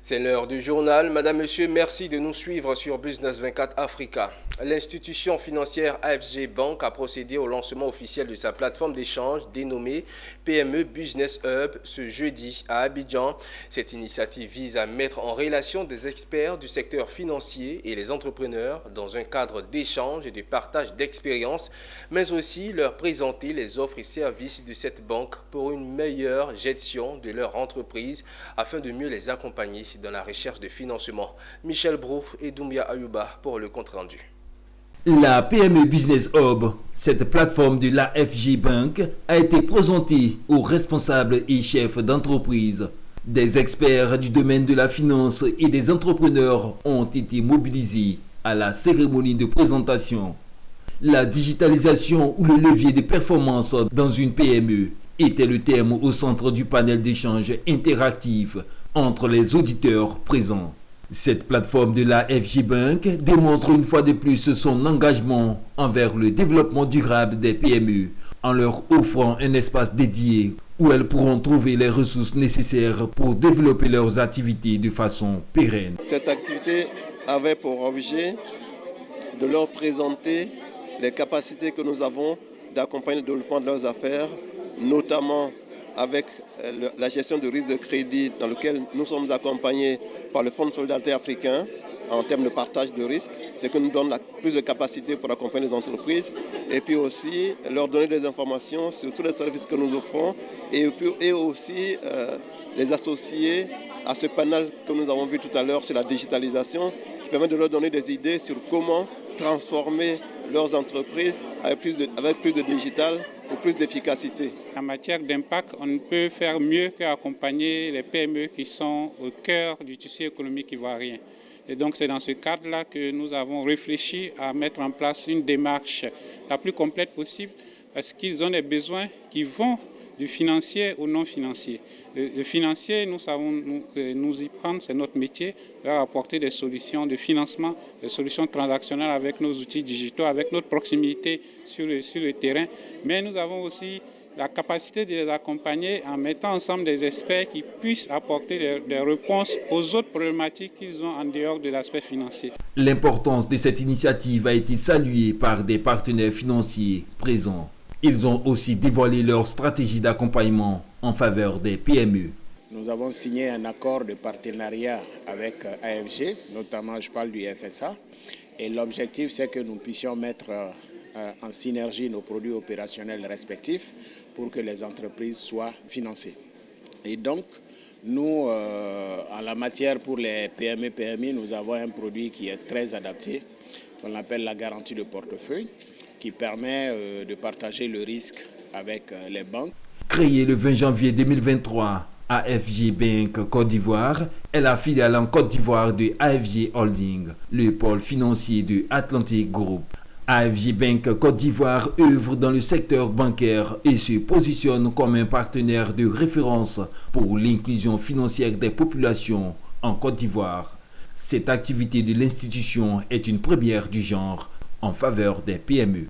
C'est l'heure du journal. Madame, Monsieur, merci de nous suivre sur Business 24 Africa. L'institution financière AFG Bank a procédé au lancement officiel de sa plateforme d'échange dénommée PME Business Hub ce jeudi à Abidjan. Cette initiative vise à mettre en relation des experts du secteur financier et les entrepreneurs dans un cadre d'échange et de partage d'expériences, mais aussi leur présenter les offres et services de cette banque pour une meilleure gestion de leur entreprise afin de mieux les accompagner dans la recherche de financement. Michel Brouf et Doumbia Ayouba pour le compte-rendu. La PME Business Hub, cette plateforme de l'AFG Bank, a été présentée aux responsables et chefs d'entreprise. Des experts du domaine de la finance et des entrepreneurs ont été mobilisés à la cérémonie de présentation. La digitalisation ou le levier de performance dans une PME était le thème au centre du panel d'échange interactif entre les auditeurs présents. Cette plateforme de la FG Bank démontre une fois de plus son engagement envers le développement durable des PME en leur offrant un espace dédié où elles pourront trouver les ressources nécessaires pour développer leurs activités de façon pérenne. Cette activité avait pour objet de leur présenter les capacités que nous avons d'accompagner le développement de leurs affaires, notamment avec la gestion de risque de crédit dans lequel nous sommes accompagnés par le Fonds de solidarité africain en termes de partage de risques, ce qui nous donne plus de capacité pour accompagner les entreprises et puis aussi leur donner des informations sur tous les services que nous offrons et aussi les associer à ce panel que nous avons vu tout à l'heure sur la digitalisation qui permet de leur donner des idées sur comment transformer leurs entreprises avec plus de digital ou plus d'efficacité. En matière d'impact, on ne peut faire mieux qu'accompagner les PME qui sont au cœur du tissu économique ivoirien. Et donc c'est dans ce cadre-là que nous avons réfléchi à mettre en place une démarche la plus complète possible parce qu'ils ont des besoins qui vont du financier au non financier. Le financier, nous savons nous y prendre, c'est notre métier, leur apporter des solutions de financement, des solutions transactionnelles avec nos outils digitaux, avec notre proximité sur le terrain. Mais nous avons aussi la capacité de les accompagner en mettant ensemble des experts qui puissent apporter des réponses aux autres problématiques qu'ils ont en dehors de l'aspect financier. L'importance de cette initiative a été saluée par des partenaires financiers présents. Ils ont aussi dévoilé leur stratégie d'accompagnement en faveur des PME. Nous avons signé un accord de partenariat avec AFG, notamment je parle du FSA. Et l'objectif, c'est que nous puissions mettre en synergie nos produits opérationnels respectifs pour que les entreprises soient financées. Et donc, nous, en la matière pour les PME-PMI, nous avons un produit qui est très adapté, qu'on appelle la garantie de portefeuille, qui permet de partager le risque avec les banques. Créée le 20 janvier 2023, AFG Bank Côte d'Ivoire est la filiale en Côte d'Ivoire de AFG Holding, le pôle financier de Atlantic Group. AFG Bank Côte d'Ivoire œuvre dans le secteur bancaire et se positionne comme un partenaire de référence pour l'inclusion financière des populations en Côte d'Ivoire. Cette activité de l'institution est une première du genre en faveur des PME.